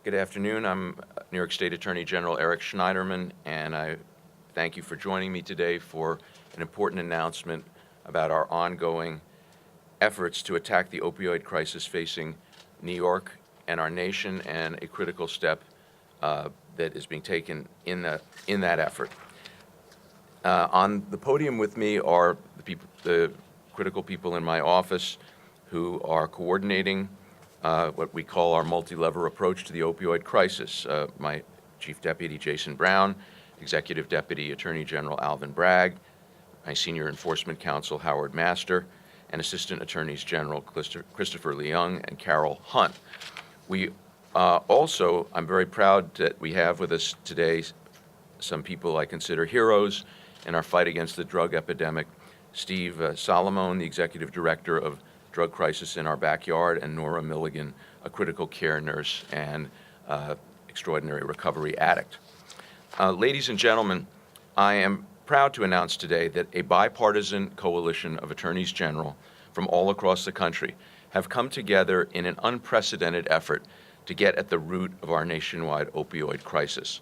Good afternoon. I'm New York State Attorney General Eric Schneiderman, and I thank you for joining me today for an important announcement about our ongoing efforts to attack the opioid crisis facing New York and our nation, and a critical step that is being taken in that effort. On the podium with me are the critical people in my office who are coordinating what we call our multi-lever approach to the opioid crisis. My Chief Deputy Jason Brown, Executive Deputy Attorney General Alvin Bragg, my Senior Enforcement Counsel Howard Master, and Assistant Attorneys General Christopher Leung and Carol Hunt. We I'm very proud that we have with us today some people I consider heroes in our fight against the drug epidemic. Steve Solomon, the Executive Director of Drug Crisis in Our Backyard, and Nora Milligan, a critical care nurse and extraordinary recovery addict. Ladies and gentlemen, I am proud to announce today that a bipartisan coalition of attorneys general from all across the country have come together in an unprecedented effort to get at the root of our nationwide opioid crisis.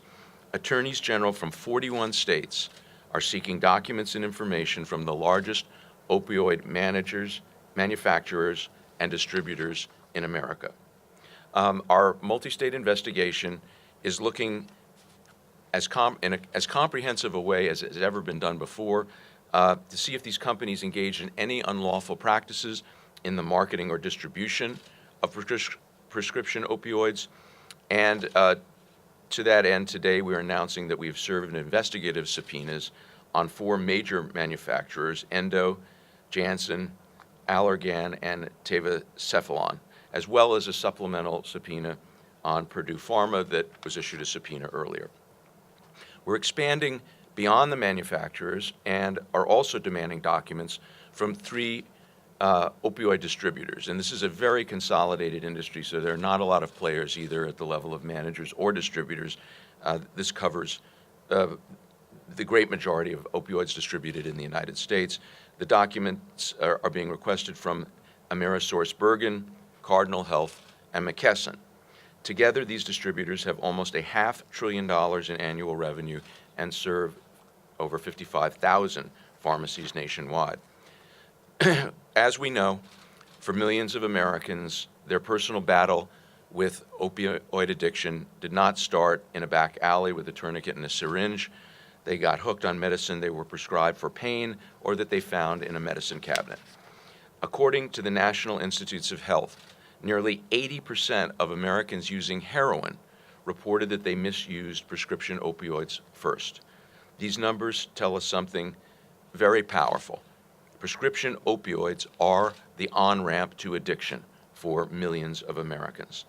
Attorneys general from 41 states are seeking documents and information from the largest opioid manufacturers, and distributors in America. Our multi-state investigation is looking in as comprehensive a way as has ever been done before to see if these companies engage in any unlawful practices in the marketing or distribution of prescription opioids. And to that end, today we are announcing that we have served investigative subpoenas on 4 major manufacturers: Endo, Janssen, Allergan, and Tevacephalon, as well as a supplemental subpoena on Purdue Pharma that was issued a subpoena earlier. We're expanding beyond the manufacturers and are also demanding documents from 3 opioid distributors. And this is a very consolidated industry, so there are not a lot of players either at the level of managers or distributors. This covers the great majority of opioids distributed in the United States. The documents are being requested from AmerisourceBergen, Cardinal Health, and McKesson. Together, these distributors have almost $500 billion in annual revenue and serve over 55,000 pharmacies nationwide. As we know, for millions of Americans, their personal battle with opioid addiction did not start in a back alley with a tourniquet and a syringe. They got hooked on medicine they were prescribed for pain or that they found in a medicine cabinet. According to the National Institutes of Health, nearly 80% of Americans using heroin reported that they misused prescription opioids first. These numbers tell us something very powerful. Prescription opioids are the on-ramp to addiction for millions of Americans.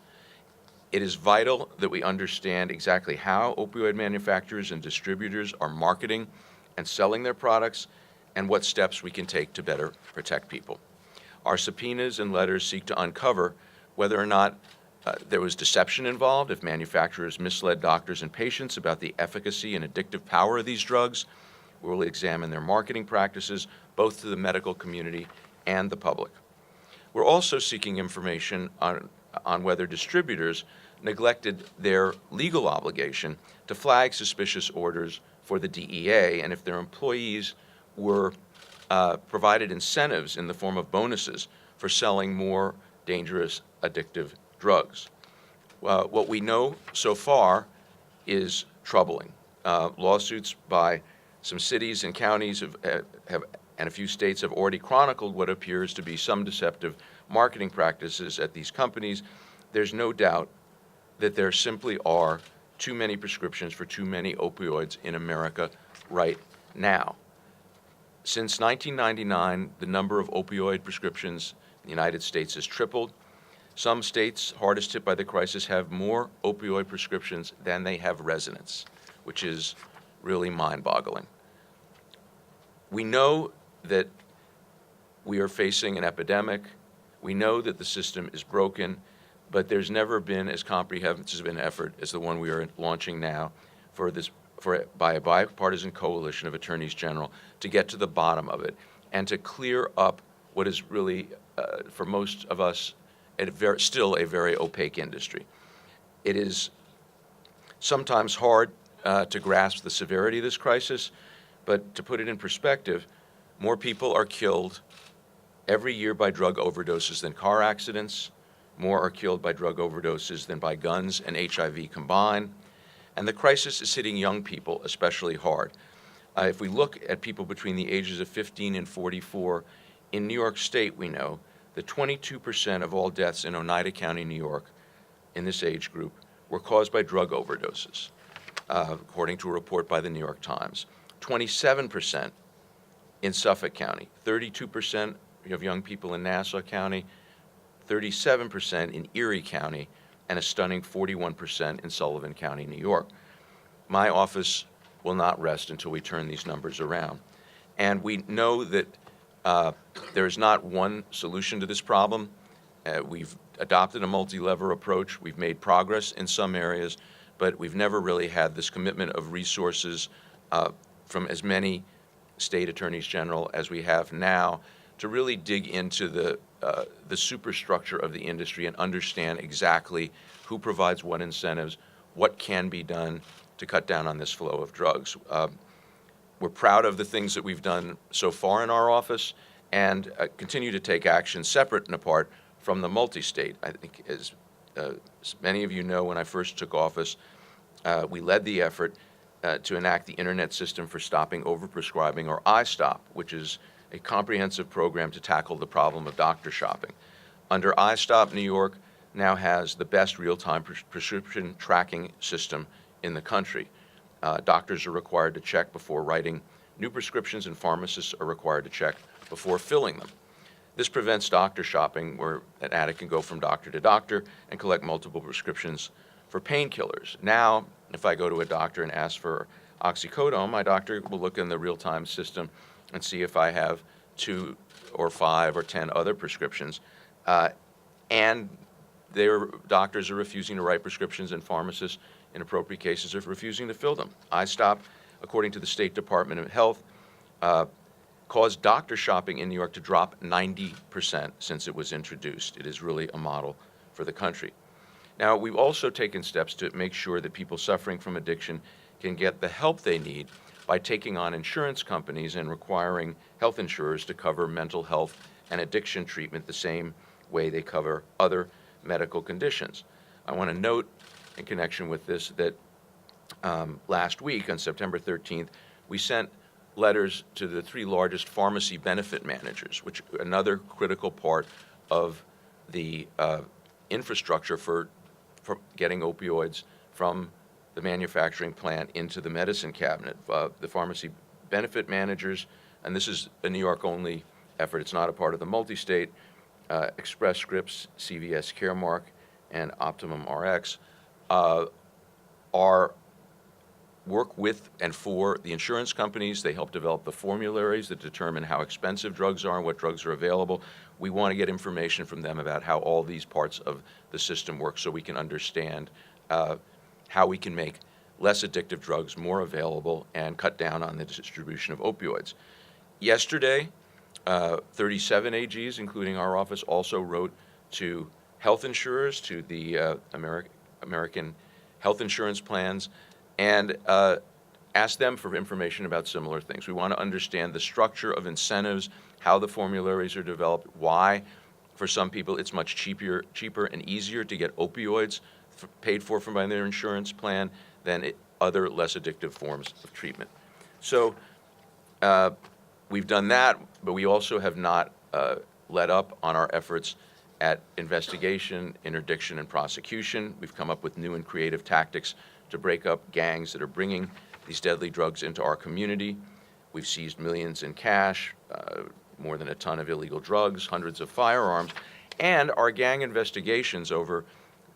It is vital that we understand exactly how opioid manufacturers and distributors are marketing and selling their products and what steps we can take to better protect people. Our subpoenas and letters seek to uncover whether or not there was deception involved, if manufacturers misled doctors and patients about the efficacy and addictive power of these drugs. We will examine their marketing practices, both to the medical community and the public. We're also seeking information on whether distributors neglected their legal obligation to flag suspicious orders for the DEA, and if their employees were provided incentives in the form of bonuses for selling more dangerous, addictive drugs. What we know so far is troubling. Lawsuits by some cities and counties and a few states have already chronicled what appears to be some deceptive marketing practices at these companies. There's no doubt that there simply are too many prescriptions for too many opioids in America right now. Since 1999, the number of opioid prescriptions in the United States has tripled. Some states hardest hit by the crisis have more opioid prescriptions than they have residents, which is really mind-boggling. We know that we are facing an epidemic. We know that the system is broken, but there's never been as comprehensive an effort as the one we are launching now by a bipartisan coalition of attorneys general to get to the bottom of it and to clear up what is really, for most of us, still a very opaque industry. It is sometimes hard to grasp the severity of this crisis, but to put it in perspective, more people are killed every year by drug overdoses than car accidents. More are killed by drug overdoses than by guns and HIV combined. And the crisis is hitting young people especially hard. If we look at people between the ages of 15 and 44, in New York State, we know that 22% of all deaths in Oneida County, New York, in this age group, were caused by drug overdoses, according to a report by the New York Times. 27% in Suffolk County, 32% of young people in Nassau County, 37% in Erie County, and a stunning 41% in Sullivan County, New York. My office will not rest until we turn these numbers around. And we know that there is not one solution to this problem. We've adopted a multi-lever approach. We've made progress in some areas, but we've never really had this commitment of resources from as many state attorneys general as we have now to really dig into the superstructure of the industry and understand exactly who provides what incentives, what can be done to cut down on this flow of drugs. We're proud of the things that we've done so far in our office and continue to take action separate and apart from the Multistate. I think, as many of you know, when I first took office, we led the effort to enact the Internet System for Stopping Overprescribing, or iStop, which is a comprehensive program to tackle the problem of doctor shopping. Under iStop, New York now has the best real-time prescription tracking system in the country. Doctors are required to check before writing new prescriptions, and pharmacists are required to check before filling them. This prevents doctor shopping, where an addict can go from doctor to doctor and collect multiple prescriptions for painkillers. Now, if I go to a doctor and ask for oxycodone, my doctor will look in the real-time system and see if I have 2 or 5 or 10 other prescriptions. And their doctors are refusing to write prescriptions, and pharmacists, in appropriate cases, are refusing to fill them. iStop, according to the State Department of Health, caused doctor shopping in New York to drop 90% since it was introduced. It is really a model for the country. Now, we've also taken steps to make sure that people suffering from addiction can get the help they need by taking on insurance companies and requiring health insurers to cover mental health and addiction treatment the same way they cover other medical conditions. I want to note in connection with this that last week, on September 13th, we sent letters to the 3 largest pharmacy benefit managers, which are another critical part of the infrastructure for getting opioids from the manufacturing plant into the medicine cabinet. The pharmacy benefit managers, and this is a New York-only effort, it's not a part of the Multistate, Express Scripts, CVS Caremark, and Optimum RX, work with and for the insurance companies. They help develop the formularies that determine how expensive drugs are and what drugs are available. We want to get information from them about how all these parts of the system work so we can understand how we can make less addictive drugs more available and cut down on the distribution of opioids. Yesterday, 37 AGs, including our office, also wrote to health insurers, to the American health insurance plans, and asked them for information about similar things. We want to understand the structure of incentives, how the formularies are developed, why, for some people, it's much cheaper and easier to get opioids paid for from by their insurance plan than other less addictive forms of treatment. So we've done that, but we also have not let up on our efforts at investigation, interdiction, and prosecution. We've come up with new and creative tactics to break up gangs that are bringing these deadly drugs into our community. We've seized millions in cash, more than a ton of illegal drugs, hundreds of firearms, and our gang investigations over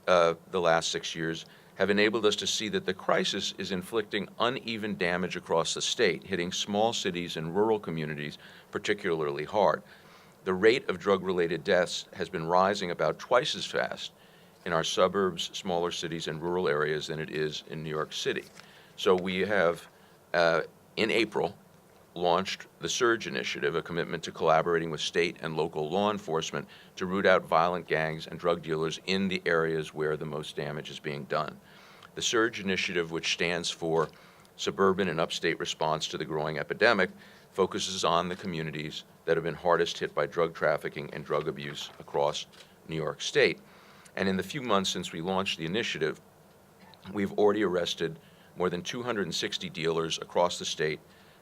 the last 6 years have enabled us to see that the crisis is inflicting uneven damage across the state, hitting small cities and rural communities particularly hard. The rate of drug-related deaths has been rising about twice as fast in our suburbs, smaller cities, and rural areas than it is in New York City. So we have, in April, launched the Surge Initiative, a commitment to collaborating with state and local law enforcement to root out violent gangs and drug dealers in the areas where the most damage is being done. The Surge Initiative, which stands for Suburban and Upstate Response to the Growing Epidemic, focuses on the communities that have been hardest hit by drug trafficking and drug abuse across New York State. And in the few months since we launched the initiative, we've already arrested more than 260 dealers across the state.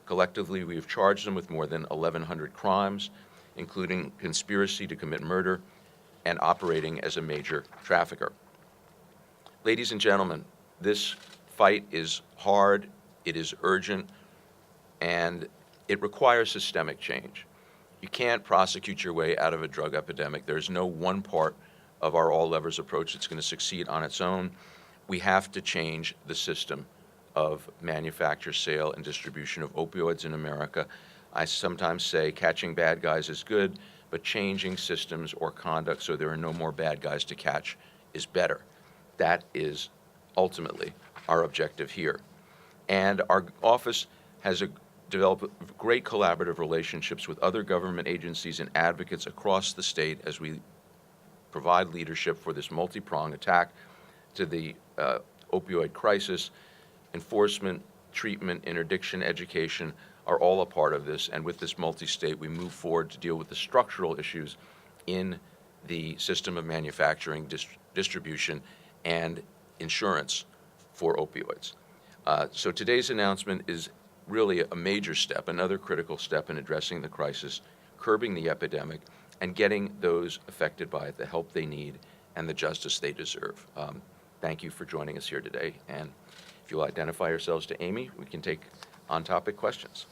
Collectively, we have charged them with more than 1,100 crimes, including conspiracy to commit murder and operating as a major trafficker. Ladies and gentlemen, this fight is hard, it is urgent, and it requires systemic change. You can't prosecute your way out of a drug epidemic. There's no one part of our all-levers approach that's going to succeed on its own. We have to change the system of manufacture, sale, and distribution of opioids in America. I sometimes say catching bad guys is good, but changing systems or conduct so there are no more bad guys to catch is better. That is ultimately our objective here. And our office has developed great collaborative relationships with other government agencies and advocates across the state as we provide leadership for this multi-pronged attack to the opioid crisis. Enforcement, treatment, interdiction, education are all a part of this, and with this multi-state, we move forward to deal with the structural issues in the system of manufacturing, distribution, and insurance for opioids. So today's announcement is really a major step, another critical step in addressing the crisis, curbing the epidemic, and getting those affected by it the help they need and the justice they deserve. Thank you for joining us here today, and if you'll identify yourselves to Amy, we can take on-topic questions.